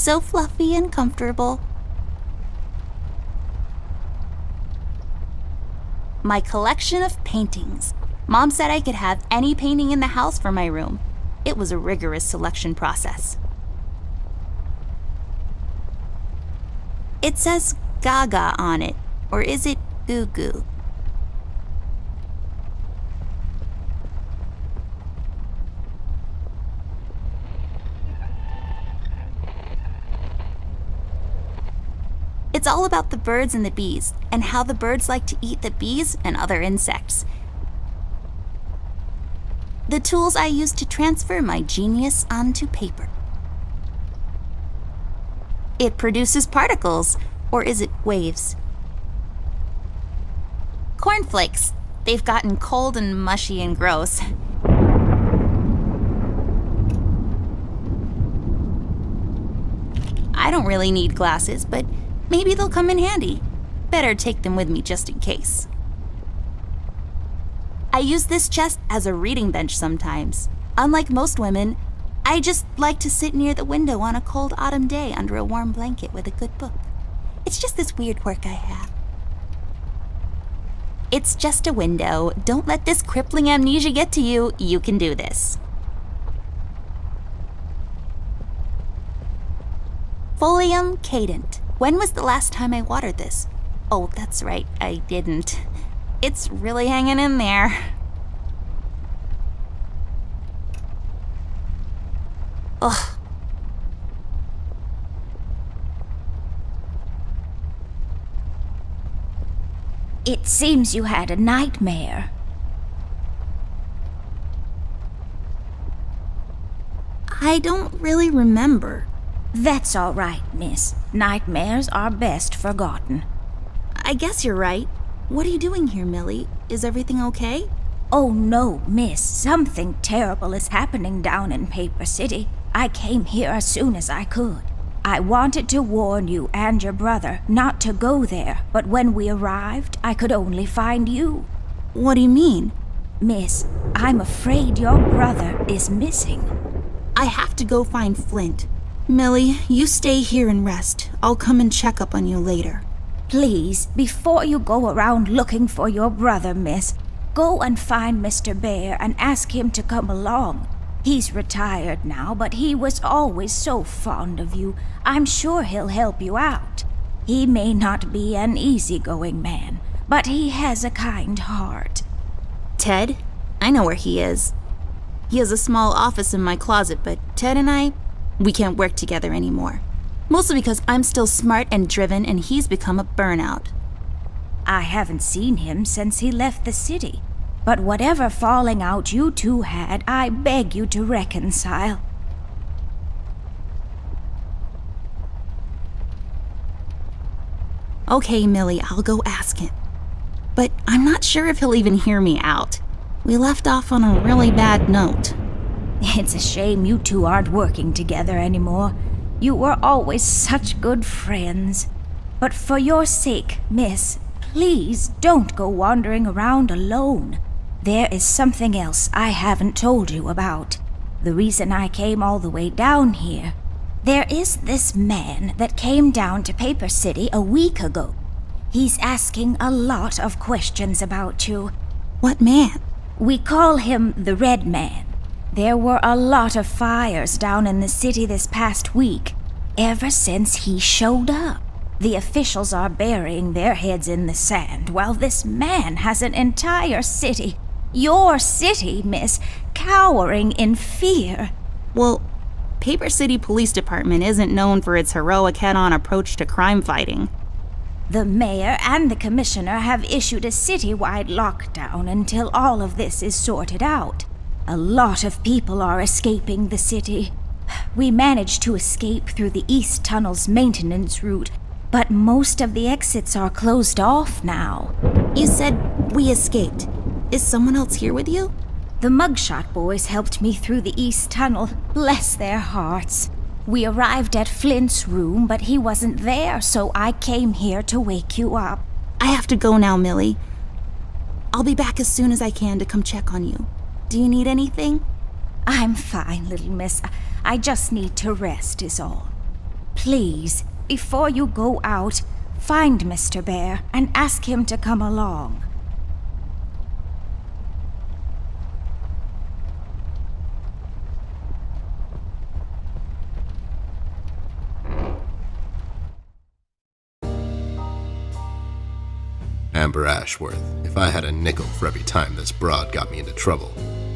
So fluffy and comfortable. My collection of paintings. Mom said I could have any painting in the house for my room. It was a rigorous selection process. It says Gaga on it, or is it Goo Goo? It's all about the birds and the bees, and how the birds like to eat the bees and other insects. The tools I use to transfer my genius onto paper. It produces particles, or is it waves? Cornflakes. They've gotten cold and mushy and gross. I don't really need glasses, but maybe they'll come in handy. Better take them with me just in case. I use this chest as a reading bench sometimes. Unlike most women, I just like to sit near the window on a cold autumn day under a warm blanket with a good book. It's just this weird quirk I have. It's just a window. Don't let this crippling amnesia get to you. You can do this. Folium cadent. When was the last time I watered this? Oh, that's right, I didn't. It's really hanging in there. Ugh. It seems you had a nightmare. I don't really remember. That's all right, miss. Nightmares are best forgotten. I guess you're right. What are you doing here, Millie? Is everything okay? Oh no, miss. Something terrible is happening down in Paper City. I came here as soon as I could. I wanted to warn you and your brother not to go there, but when we arrived, I could only find you. What do you mean? Miss, I'm afraid your brother is missing. I have to go find Flint. Millie, you stay here and rest. I'll come and check up on you later. Please, before you go around looking for your brother, miss, go and find Mr. Bear and ask him to come along. He's retired now, but he was always so fond of you. I'm sure he'll help you out. He may not be an easygoing man, but he has a kind heart. Ted? I know where he is. He has a small office in my closet, but Ted and we can't work together anymore. Mostly because I'm still smart and driven and he's become a burnout. I haven't seen him since he left the city. But whatever falling out you two had, I beg you to reconcile. Okay, Millie, I'll go ask him. But I'm not sure if he'll even hear me out. We left off on a really bad note. It's a shame you two aren't working together anymore. You were always such good friends. But for your sake, miss, please don't go wandering around alone. There is something else I haven't told you about. The reason I came all the way down here. There is this man that came down to Paper City a week ago. He's asking a lot of questions about you. What man? We call him the Red Man. There were a lot of fires down in the city this past week, ever since he showed up. The officials are burying their heads in the sand, while this man has an entire city, your city, miss, cowering in fear. Well, Paper City Police Department isn't known for its heroic head-on approach to crime fighting. The mayor and the commissioner have issued a citywide lockdown until all of this is sorted out. A lot of people are escaping the city. We managed to escape through the East Tunnel's maintenance route, but most of the exits are closed off now. You said we escaped. Is someone else here with you? The Mugshot boys helped me through the East Tunnel, bless their hearts. We arrived at Flint's room, but he wasn't there, so I came here to wake you up. I have to go now, Millie. I'll be back as soon as I can to come check on you. Do you need anything? I'm fine, little miss. I just need to rest is all. Please, before you go out, find Mr. Bear and ask him to come along. Amber Ashworth, if I had a nickel for every time this broad got me into trouble,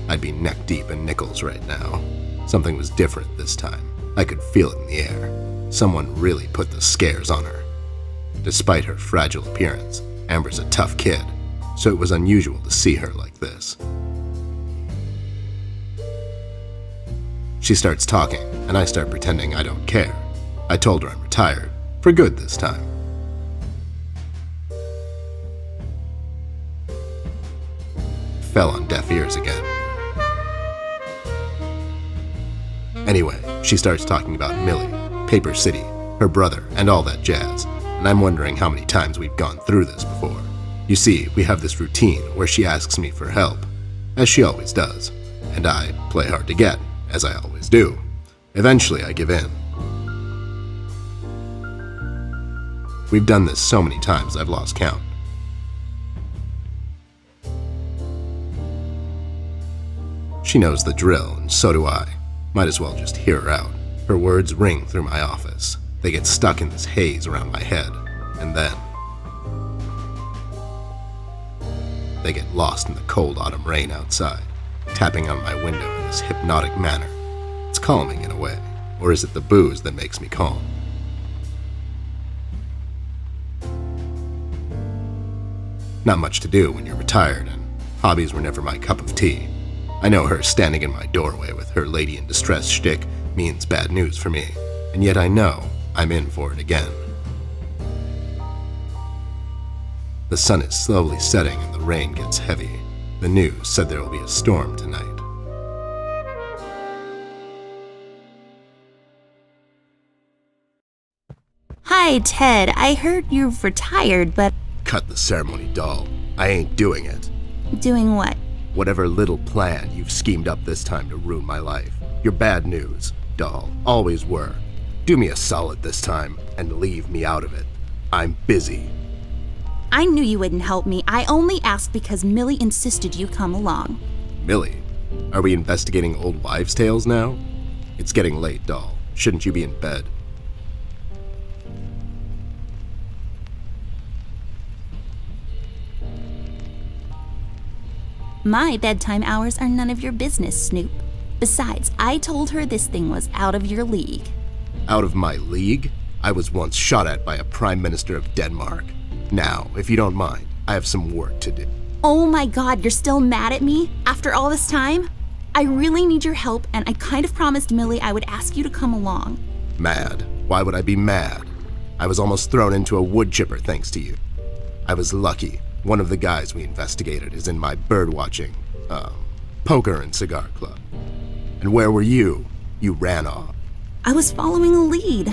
I'd be neck deep in nickels right now. Something was different this time. I could feel it in the air. Someone really put the scares on her. Despite her fragile appearance, Amber's a tough kid, so it was unusual to see her like this. She starts talking, and I start pretending I don't care. I told her I'm retired, for good this time. Fell on deaf ears again. Anyway, she starts talking about Millie, Paper City, her brother, and all that jazz, and I'm wondering how many times we've gone through this before. You see, we have this routine where she asks me for help, as she always does, and I play hard to get, as I always do. Eventually, I give in. We've done this so many times I've lost count. She knows the drill, and so do I. Might as well just hear her out. Her words ring through my office. They get stuck in this haze around my head, and then they get lost in the cold autumn rain outside, tapping on my window in this hypnotic manner. It's calming in a way, or is it the booze that makes me calm? Not much to do when you're retired, and hobbies were never my cup of tea. I know her standing in my doorway with her lady in distress shtick means bad news for me, and yet I know I'm in for it again. The sun is slowly setting and the rain gets heavy. The news said there will be a storm tonight. Hi, Ted. I heard you've retired, but... Cut the ceremony, doll. I ain't doing it. Doing what? Whatever little plan you've schemed up this time to ruin my life. You're bad news, doll. Always were. Do me a solid this time and leave me out of it. I'm busy. I knew you wouldn't help me. I only asked because Millie insisted you come along. Millie? Are we investigating old wives' tales now? It's getting late, doll. Shouldn't you be in bed? My bedtime hours are none of your business, Snoop. Besides, I told her this thing was out of your league. Out of my league? I was once shot at by a Prime Minister of Denmark. Now, if you don't mind, I have some work to do. Oh my God, you're still mad at me? After all this time? I really need your help, and I kind of promised Millie I would ask you to come along. Mad? Why would I be mad? I was almost thrown into a wood chipper thanks to you. I was lucky. One of the guys we investigated is in my birdwatching, poker and cigar club. And where were you? You ran off. I was following a lead,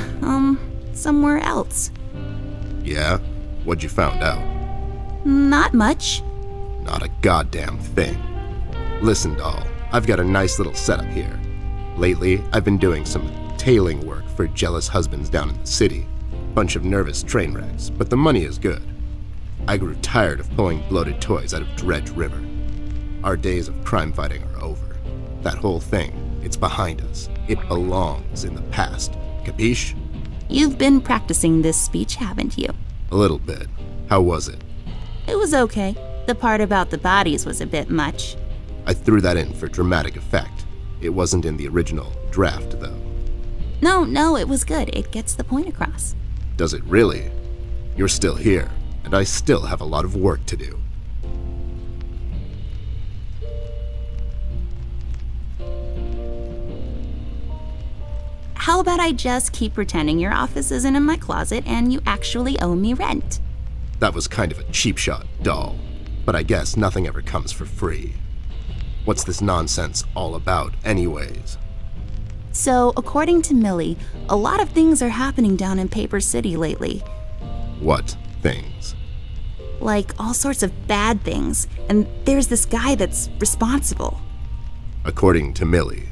somewhere else. Yeah? What'd you found out? Not much. Not a goddamn thing. Listen, doll, I've got a nice little setup here. Lately, I've been doing some tailing work for jealous husbands down in the city. Bunch of nervous train wrecks, but the money is good. I grew tired of pulling bloated toys out of Dredge River. Our days of crime fighting are over. That whole thing, it's behind us. It belongs in the past. Capiche? You've been practicing this speech, haven't you? A little bit. How was it? It was okay. The part about the bodies was a bit much. I threw that in for dramatic effect. It wasn't in the original draft, though. No, it was good. It gets the point across. Does it really? You're still here, and I still have a lot of work to do. How about I just keep pretending your office isn't in my closet and you actually owe me rent? That was kind of a cheap shot, doll. But I guess nothing ever comes for free. What's this nonsense all about, anyways? So, according to Millie, a lot of things are happening down in Paper City lately. What things? Like all sorts of bad things, and there's this guy that's responsible. According to Millie.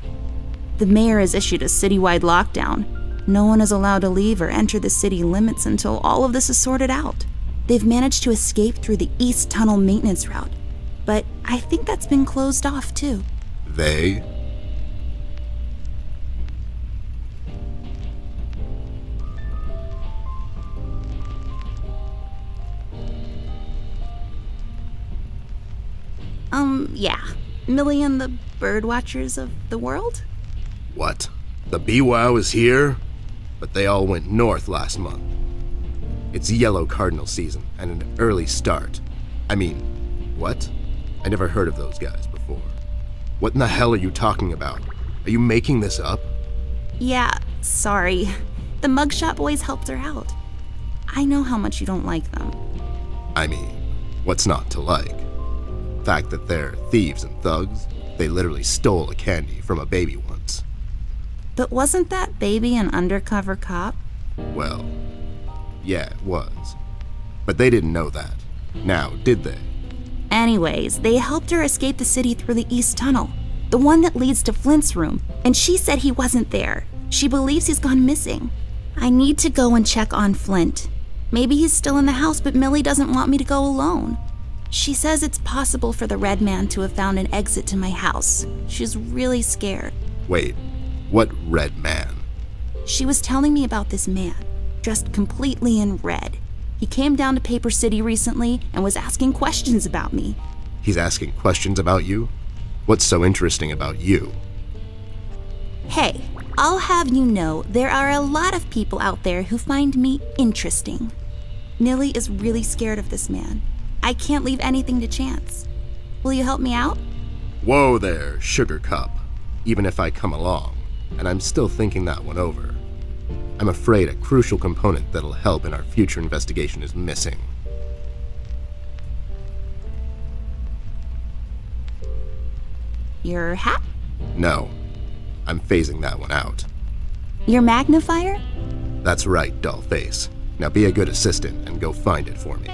The mayor has issued a citywide lockdown. No one is allowed to leave or enter the city limits until all of this is sorted out. They've managed to escape through the East Tunnel maintenance route, but I think that's been closed off too. They? Yeah. Millie and the bird watchers of the world? What? The BWOW is here? But they all went north last month. It's yellow cardinal season and an early start. I mean, what? I never heard of those guys before. What in the hell are you talking about? Are you making this up? Yeah, sorry. The mugshot boys helped her out. I know how much you don't like them. I mean, what's not to like? The fact that they're thieves and thugs, they literally stole a candy from a baby once. But wasn't that baby an undercover cop? Well, yeah, it was. But they didn't know that. Now, did they? Anyways, they helped her escape the city through the East Tunnel, the one that leads to Flint's room, and she said he wasn't there. She believes he's gone missing. I need to go and check on Flint. Maybe he's still in the house, but Millie doesn't want me to go alone. She says it's possible for the Red Man to have found an exit to my house. She's really scared. Wait, what Red Man? She was telling me about this man, dressed completely in red. He came down to Paper City recently and was asking questions about me. He's asking questions about you? What's so interesting about you? Hey, I'll have you know there are a lot of people out there who find me interesting. Millie is really scared of this man. I can't leave anything to chance. Will you help me out? Whoa there, Sugar Cup. Even if I come along, and I'm still thinking that one over. I'm afraid a crucial component that'll help in our future investigation is missing. Your hat? No, I'm phasing that one out. Your magnifier? That's right, dollface. Now be a good assistant and go find it for me.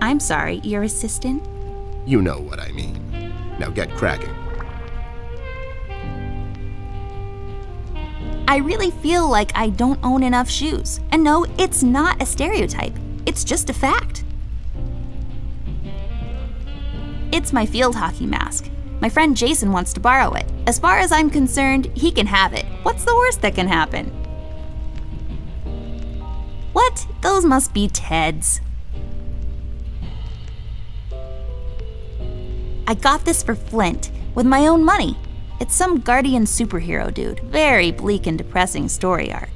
I'm sorry, your assistant? You know what I mean. Now get cracking. I really feel like I don't own enough shoes. And no, it's not a stereotype. It's just a fact. It's my field hockey mask. My friend Jason wants to borrow it. As far as I'm concerned, he can have it. What's the worst that can happen? What? Those must be Ted's. I got this for Flint, with my own money. It's some guardian superhero dude. Very bleak and depressing story arc.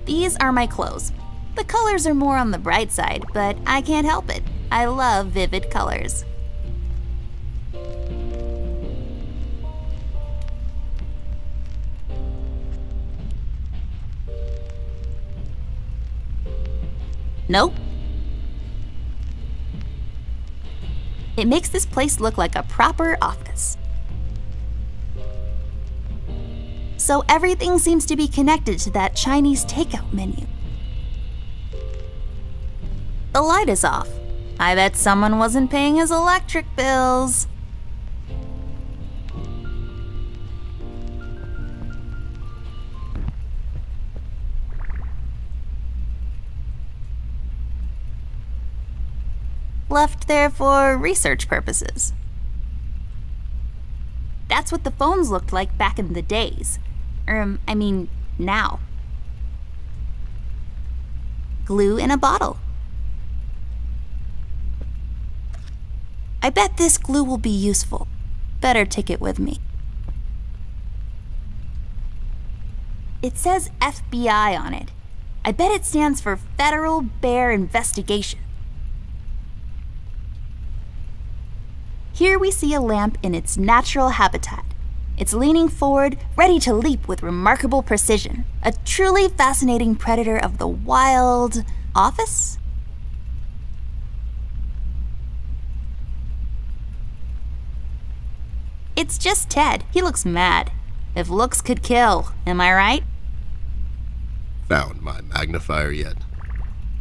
These are my clothes. The colors are more on the bright side, but I can't help it. I love vivid colors. Nope. It makes this place look like a proper office. So everything seems to be connected to that Chinese takeout menu. The light is off. I bet someone wasn't paying his electric bills. Left there for research purposes. That's what the phones looked like back in the days. Now. Glue in a bottle. I bet this glue will be useful. Better take it with me. It says FBI on it. I bet it stands for Federal Bear Investigation. Here we see a lamp in its natural habitat. It's leaning forward, ready to leap with remarkable precision. A truly fascinating predator of the wild office? It's just Ted. He looks mad. If looks could kill, am I right? Found my magnifier yet?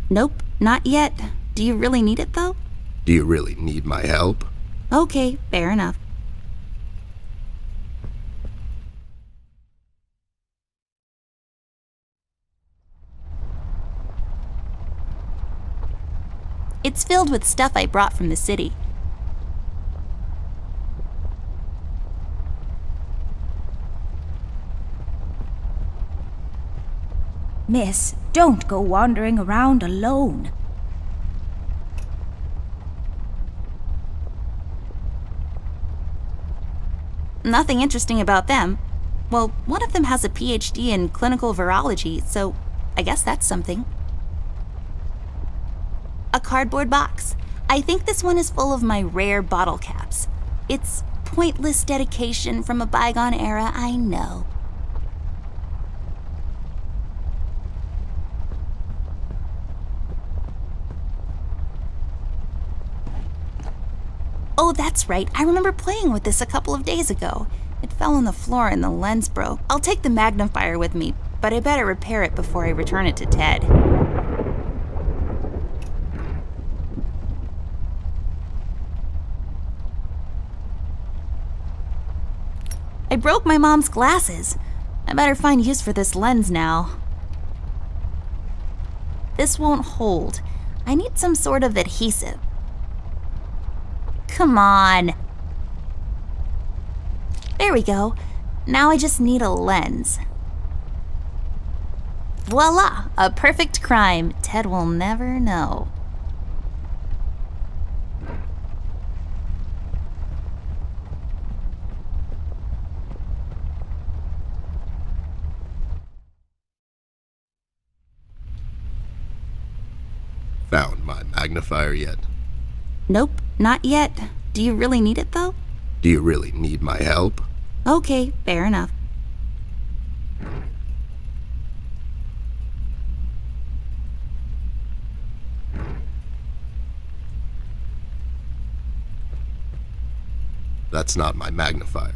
Nope, not yet. Do you really need it though? Do you really need my help? Okay, fair enough. It's filled with stuff I brought from the city. Miss, don't go wandering around alone. Nothing interesting about them. Well, one of them has a PhD in clinical virology, so I guess that's something. A cardboard box. I think this one is full of my rare bottle caps. It's pointless dedication from a bygone era, I know. Oh, that's right. I remember playing with this a couple of days ago. It fell on the floor and the lens broke. I'll take the magnifier with me, but I better repair it before I return it to Ted. I broke my mom's glasses. I better find use for this lens now. This won't hold. I need some sort of adhesive. Come on. There we go. Now I just need a lens. Voila! A perfect crime. Ted will never know. Found my magnifier yet? Nope, not yet. Do you really need it though? Do you really need my help? Okay, fair enough. That's not my magnifier.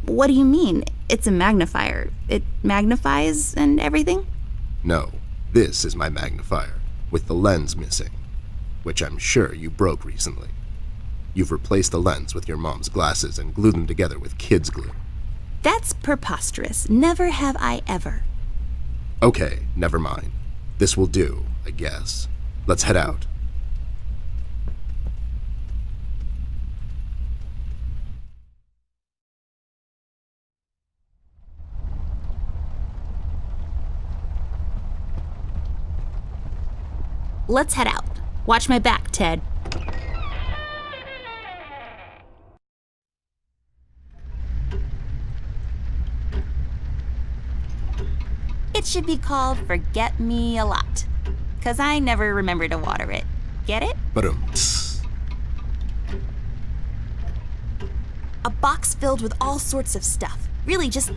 What do you mean? It's a magnifier. It magnifies and everything? No, this is my magnifier, with the lens missing, which I'm sure you broke recently. You've replaced the lens with your mom's glasses and glued them together with kids' glue. That's preposterous. Never have I ever. Okay, never mind. This will do, I guess. Let's head out. Let's head out. Watch my back, Ted. It should be called Forget Me a Lot, 'cause I never remember to water it. Get it? A box filled with all sorts of stuff. Really just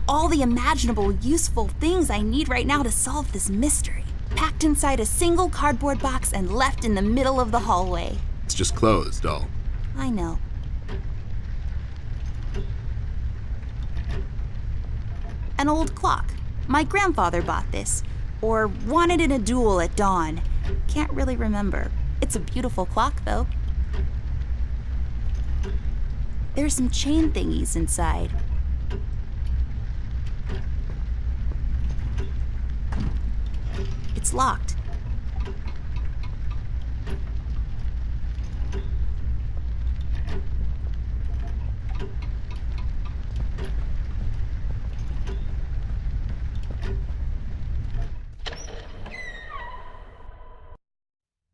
all the imaginable, useful things I need right now to solve this mystery. Packed inside a single cardboard box and left in the middle of the hallway. It's just closed, doll. I know. An old clock. My grandfather bought this, or won it in a duel at dawn. Can't really remember. It's a beautiful clock, though. There's some chain thingies inside. It's locked.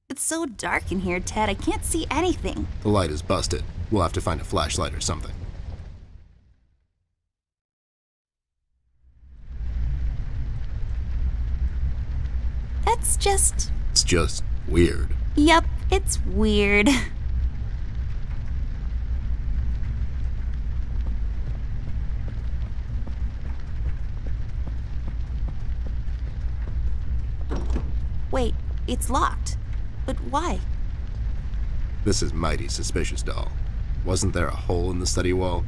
It's so dark in here, Ted. I can't see anything. The light is busted. We'll have to find a flashlight or something. That's just... It's just weird. Yep, it's weird. Wait, it's locked. But why? This is mighty suspicious, doll. Wasn't there a hole in the study wall?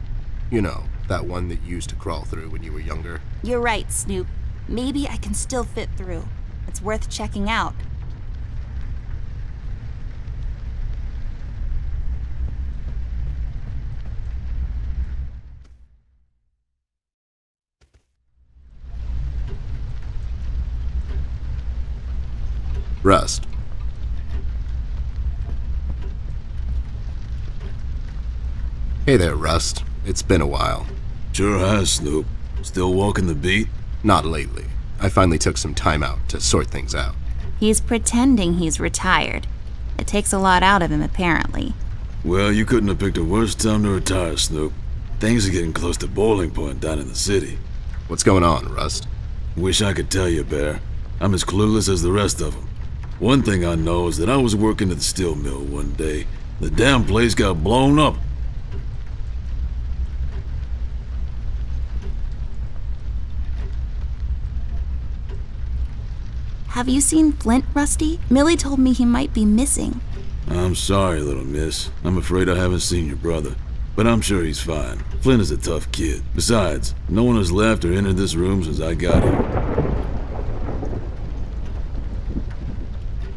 You know, that one that you used to crawl through when you were younger. You're right, Snoop. Maybe I can still fit through. It's worth checking out. Rust. Hey there, Rust. It's been a while. Sure has, Snoop. Still walking the beat? Not lately. I finally took some time out to sort things out. He's pretending he's retired. It takes a lot out of him, apparently. Well, you couldn't have picked a worse time to retire, Snoop. Things are getting close to boiling point down in the city. What's going on, Rust? Wish I could tell you, Bear. I'm as clueless as the rest of them. One thing I know is that I was working at the steel mill one day. The damn place got blown up. Have you seen Flint, Rusty? Millie told me he might be missing. I'm sorry, little miss. I'm afraid I haven't seen your brother. But I'm sure he's fine. Flint is a tough kid. Besides, no one has left or entered this room since I got here.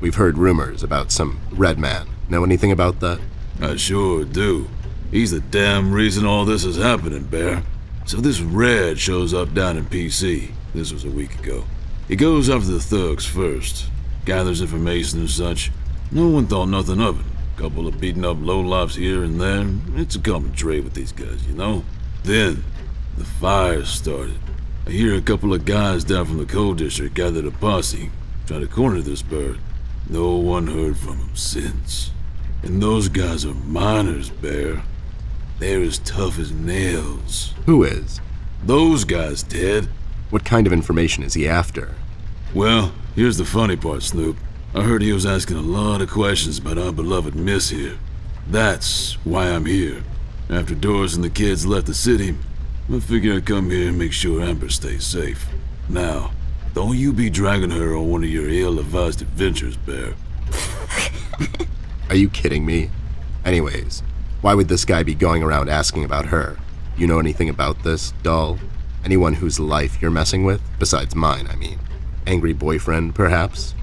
We've heard rumors about some red man. Know anything about that? I sure do. He's the damn reason all this is happening, Bear. So this Red shows up down in PC. This was a week ago. He goes after the thugs first, gathers information and such. No one thought nothing of it. Couple of beaten up lowlifes here and there. It's a common trait with these guys, you know? Then, the fire started. I hear a couple of guys down from the coal district gathered a posse, try to corner this bird. No one heard from him since. And those guys are miners, Bear. They're as tough as nails. Who is? Those guys, Ted. What kind of information is he after? Well, here's the funny part, Snoop. I heard he was asking a lot of questions about our beloved Miss here. That's why I'm here. After Doris and the kids left the city, I figured I'd come here and make sure Amber stays safe. Now, don't you be dragging her on one of your ill-advised adventures, Bear. Are you kidding me? Anyways, why would this guy be going around asking about her? You know anything about this, doll? Anyone whose life you're messing with? Besides mine, I mean. Angry boyfriend, perhaps?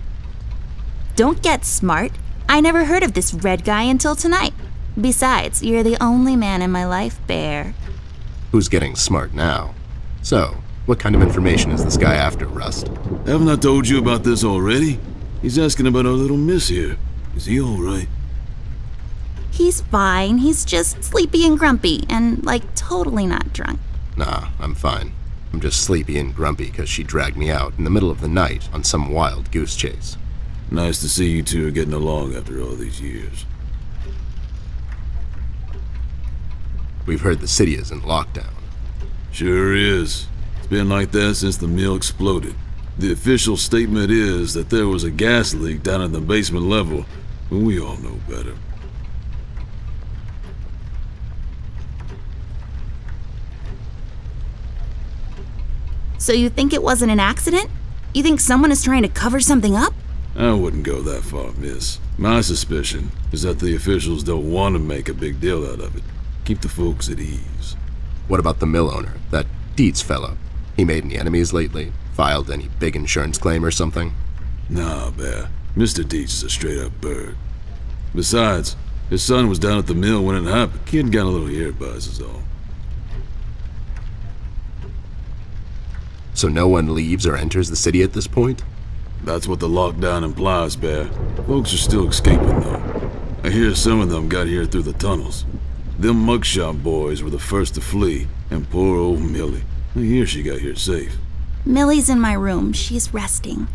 Don't get smart. I never heard of this red guy until tonight. Besides, you're the only man in my life, Bear. Who's getting smart now? So, what kind of information is this guy after, Rust? Haven't I told you about this already? He's asking about our little Miss here. Is he alright? He's fine. He's just sleepy and grumpy and, totally not drunk. Nah, I'm fine. I'm just sleepy and grumpy because she dragged me out in the middle of the night on some wild goose chase. Nice to see you two are getting along after all these years. We've heard the city is in lockdown. Sure is. It's been like that since the mill exploded. The official statement is that there was a gas leak down at the basement level, but we all know better. So you think it wasn't an accident? You think someone is trying to cover something up? I wouldn't go that far, miss. My suspicion is that the officials don't want to make a big deal out of it. Keep the folks at ease. What about the mill owner, that Dietz fellow? He made any enemies lately? Filed any big insurance claim or something? Nah, Bear. Mr. Dietz is a straight-up bird. Besides, his son was down at the mill when it happened. Kid got a little ear buzz is all. So no one leaves or enters the city at this point? That's what the lockdown implies, Bear. Folks are still escaping, though. I hear some of them got here through the tunnels. Them mugshot boys were the first to flee, and poor old Millie. I hear she got here safe. Millie's in my room. She's resting.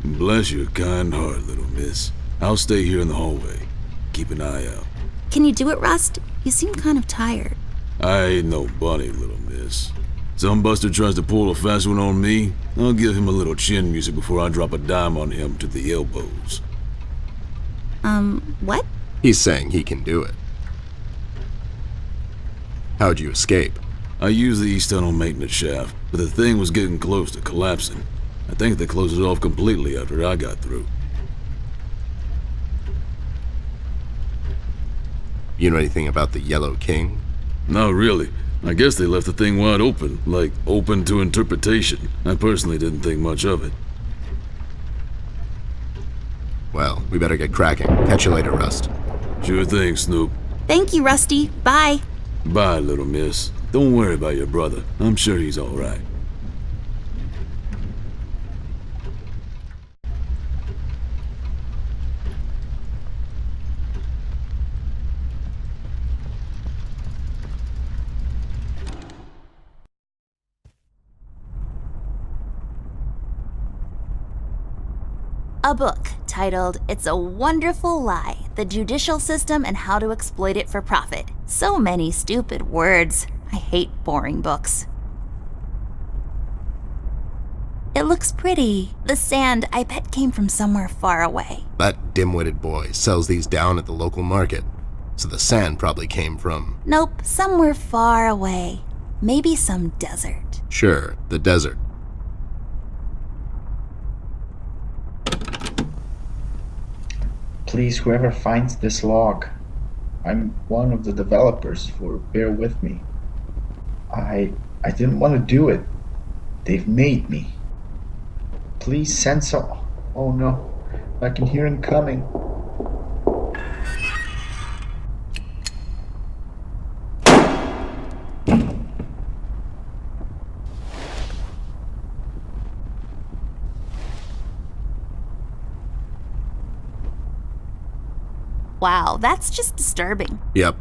Bless your kind heart, little miss. I'll stay here in the hallway. Keep an eye out. Can you do it, Rust? You seem kind of tired. I ain't no bunny, little miss. Some buster tries to pull a fast one on me, I'll give him a little chin music before I drop a dime on him to the elbows. What? He's saying he can do it. How'd you escape? I used the east tunnel maintenance shaft, but the thing was getting close to collapsing. I think they closed it off completely after I got through. You know anything about the Yellow King? Not really. I guess they left the thing wide open, open to interpretation. I personally didn't think much of it. Well, we better get cracking. Catch you later, Rust. Sure thing, Snoop. Thank you, Rusty. Bye. Bye, little miss. Don't worry about your brother. I'm sure he's all right. A book titled It's a Wonderful Lie, The Judicial System and How to Exploit It for Profit. So many stupid words. I hate boring books. It looks pretty. The sand, I bet, came from somewhere far away. That dim-witted boy sells these down at the local market, so the sand probably came from... Nope, somewhere far away. Maybe some desert. Sure, the desert. Please, whoever finds this log, I'm one of the developers, for bear with me. I didn't want to do it. They've made me. Please send some... Oh no, I can hear him coming. Wow, that's just disturbing. Yep.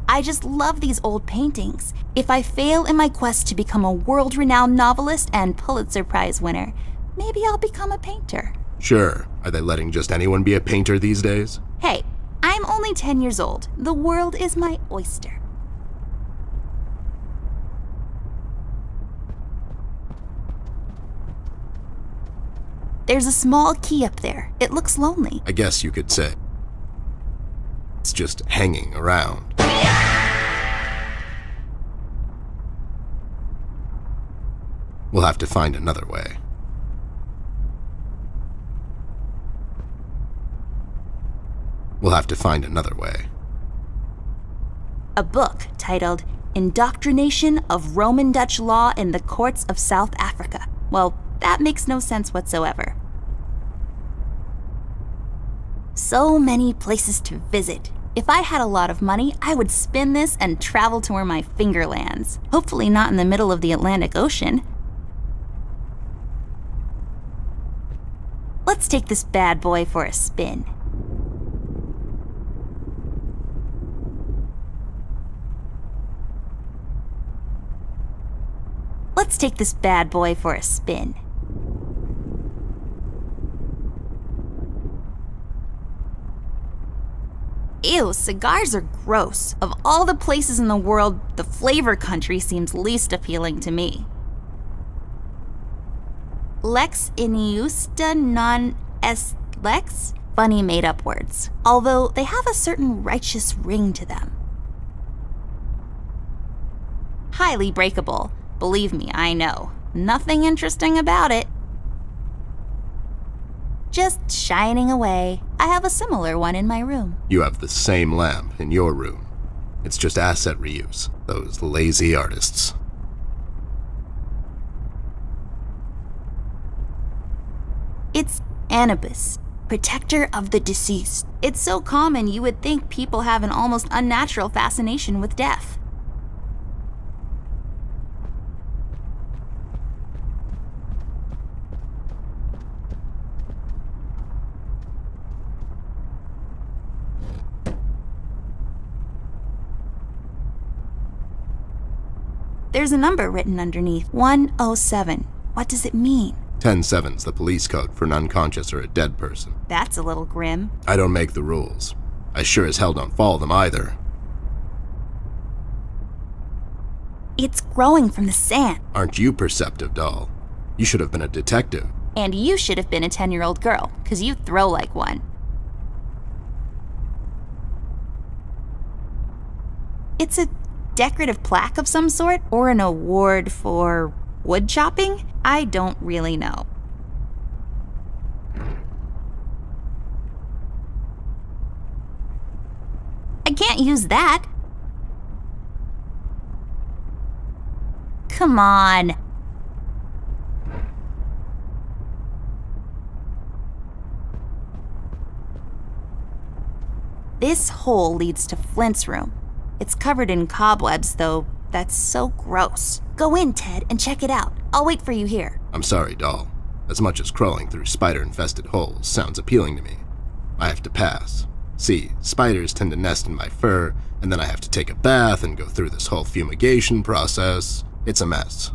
I just love these old paintings. If I fail in my quest to become a world-renowned novelist and Pulitzer Prize winner, maybe I'll become a painter. Sure. Are they letting just anyone be a painter these days? Hey, I'm only 10 years old. The world is my oyster. There's a small key up there. It looks lonely. I guess you could say. It's just hanging around. We'll have to find another way. We'll have to find another way. A book titled Indoctrination of Roman Dutch Law in the Courts of South Africa. Well, that makes no sense whatsoever. So many places to visit. If I had a lot of money, I would spin this and travel to where my finger lands. Hopefully not in the middle of the Atlantic Ocean. Let's take this bad boy for a spin. Let's take this bad boy for a spin. Ew, cigars are gross. Of all the places in the world, the flavor country seems least appealing to me. Lex iniusta non est lex? Funny made-up words. Although they have a certain righteous ring to them. Highly breakable. Believe me, I know. Nothing interesting about it. Just shining away. I have a similar one in my room. You have the same lamp in your room. It's just asset reuse. Those lazy artists. It's Anubis, protector of the deceased. It's so common you would think people have an almost unnatural fascination with death. There's a number written underneath, 107. What does it mean? 10-7's the police code for an unconscious or a dead person. That's a little grim. I don't make the rules. I sure as hell don't follow them either. It's growing from the sand. Aren't you perceptive, doll? You should have been a detective. And you should have been a 10-year-old girl, 'cause you throw like one. It's a decorative plaque of some sort, or an award for wood chopping? I don't really know. I can't use that. Come on. This hole leads to Flint's room. It's covered in cobwebs, though. That's so gross. Go in, Ted, and check it out. I'll wait for you here. I'm sorry, doll. As much as crawling through spider-infested holes sounds appealing to me, I have to pass. See, spiders tend to nest in my fur, and then I have to take a bath and go through this whole fumigation process. It's a mess.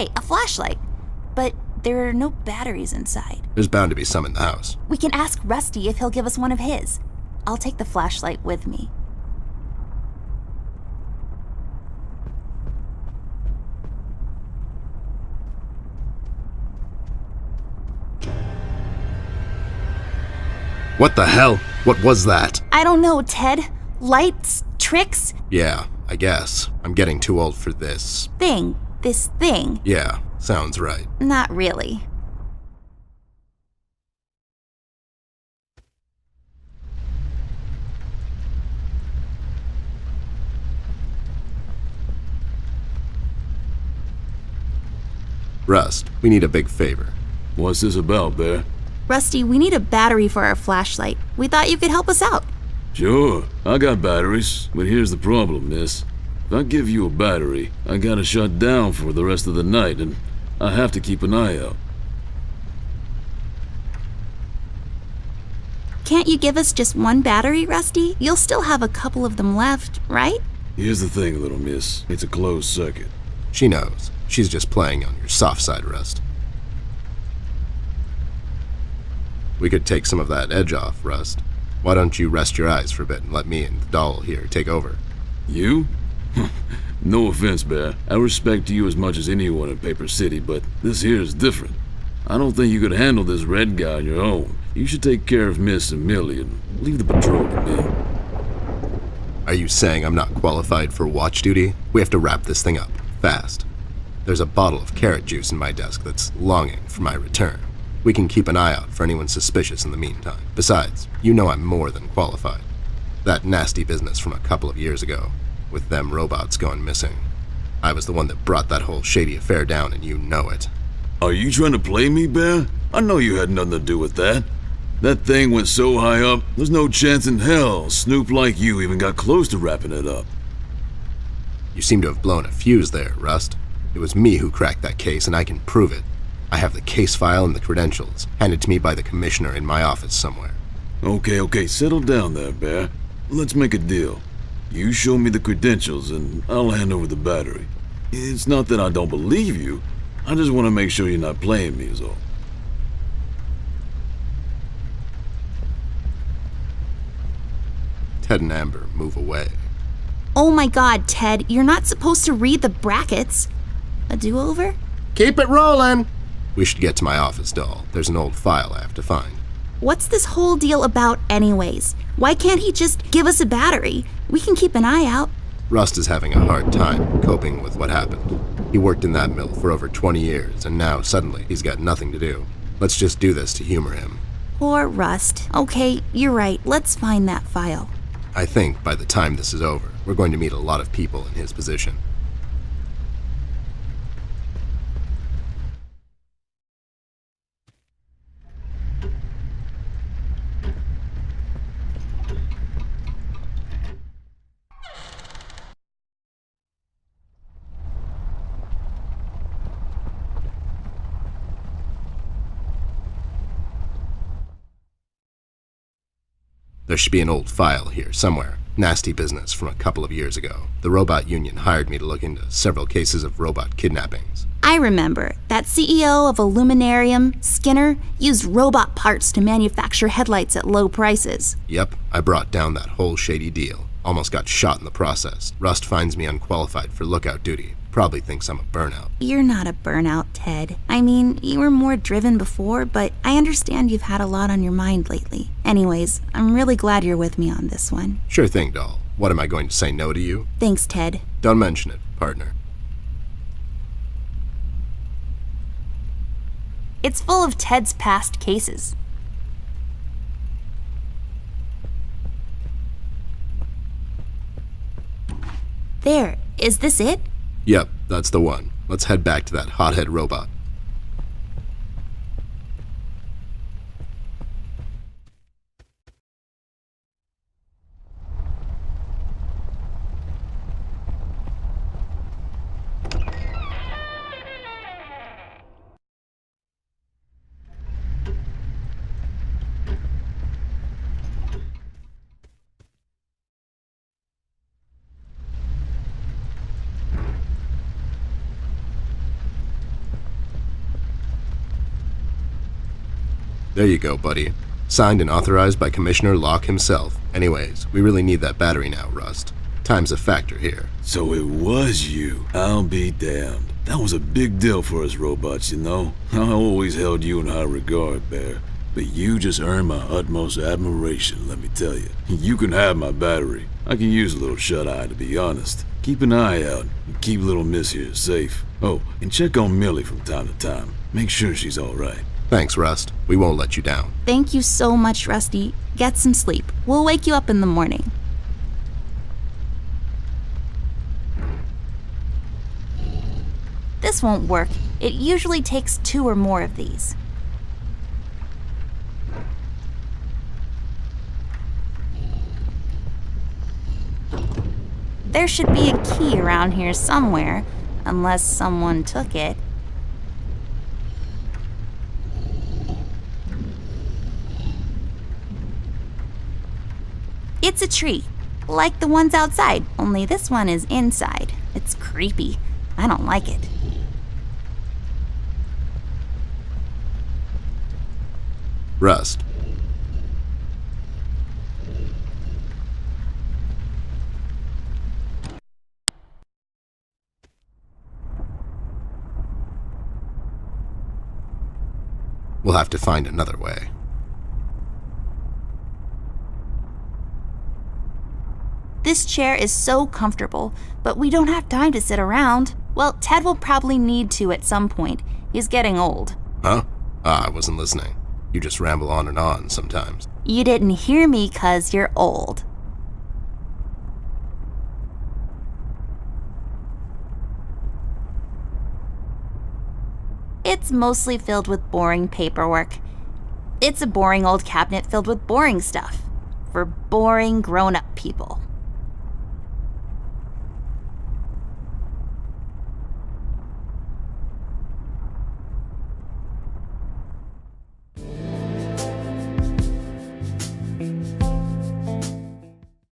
Hey, a flashlight. But there are no batteries inside. There's bound to be some in the house. We can ask Rusty if he'll give us one of his. I'll take the flashlight with me. What the hell? What was that? I don't know, Ted. Lights? Tricks? Yeah, I guess. I'm getting too old for this. This thing. Yeah, sounds right. Not really. Rust, we need a big favor. What's this about, Bear? Rusty, we need a battery for our flashlight. We thought you could help us out. Sure, I got batteries, but here's the problem, miss. If I give you a battery, I gotta shut down for the rest of the night, and I have to keep an eye out. Can't you give us just one battery, Rusty? You'll still have a couple of them left, right? Here's the thing, little miss. It's a closed circuit. She knows. She's just playing on your soft side, Rust. We could take some of that edge off, Rust. Why don't you rest your eyes for a bit and let me and the doll here take over? You? No offense, Bear. I respect you as much as anyone in Paper City, but this here is different. I don't think you could handle this red guy on your own. You should take care of Miss and Millie and leave the patrol to me. Are you saying I'm not qualified for watch duty? We have to wrap this thing up, fast. There's a bottle of carrot juice in my desk that's longing for my return. We can keep an eye out for anyone suspicious in the meantime. Besides, you know I'm more than qualified. That nasty business from a couple of years ago, with them robots going missing. I was the one that brought that whole shady affair down, and you know it. Are you trying to play me, Bear? I know you had nothing to do with that. That thing went so high up, there's no chance in hell Snoop like you even got close to wrapping it up. You seem to have blown a fuse there, Rust. It was me who cracked that case, and I can prove it. I have the case file and the credentials, handed to me by the commissioner in my office somewhere. Okay, settle down there, Bear. Let's make a deal. You show me the credentials, and I'll hand over the battery. It's not that I don't believe you. I just want to make sure you're not playing me is all. Ted and Amber move away. Oh my god, Ted, you're not supposed to read the brackets. A do-over? Keep it rolling! We should get to my office, doll. There's an old file I have to find. What's this whole deal about anyways? Why can't he just give us a battery? We can keep an eye out. Rust is having a hard time coping with what happened. He worked in that mill for over 20 years, and now suddenly he's got nothing to do. Let's just do this to humor him. Poor Rust. Okay, you're right. Let's find that file. I think by the time this is over, we're going to meet a lot of people in his position. There should be an old file here somewhere. Nasty business from a couple of years ago. The robot union hired me to look into several cases of robot kidnappings. I remember. That CEO of Illuminarium, Skinner, used robot parts to manufacture headlights at low prices. Yep, I brought down that whole shady deal. Almost got shot in the process. Rust finds me unqualified for lookout duty. Probably thinks I'm a burnout. You're not a burnout, Ted. I mean, you were more driven before, but I understand you've had a lot on your mind lately. Anyways, I'm really glad you're with me on this one. Sure thing, doll. What am I going to say no to you? Thanks, Ted. Don't mention it, partner. It's full of Ted's past cases. There, is this it? Yep, that's the one. Let's head back to that hothead robot. There you go, buddy. Signed and authorized by Commissioner Locke himself. Anyways, we really need that battery now, Rust. Time's a factor here. So it was you. I'll be damned. That was a big deal for us robots, you know? I always held you in high regard, Bear. But you just earned my utmost admiration, let me tell you. You can have my battery. I can use a little shut-eye, to be honest. Keep an eye out, and keep little Miss here safe. Oh, and check on Millie from time to time. Make sure she's alright. Thanks, Rust. We won't let you down. Thank you so much, Rusty. Get some sleep. We'll wake you up in the morning. This won't work. It usually takes 2 or more of these. There should be a key around here somewhere, unless someone took it. It's a tree, like the ones outside, only this one is inside. It's creepy. I don't like it. Rust. We'll have to find another way. This chair is so comfortable, but we don't have time to sit around. Well, Ted will probably need to at some point. He's getting old. Huh? I wasn't listening. You just ramble on and on sometimes. You didn't hear me 'cause you're old. It's mostly filled with boring paperwork. It's a boring old cabinet filled with boring stuff. For boring grown-up people.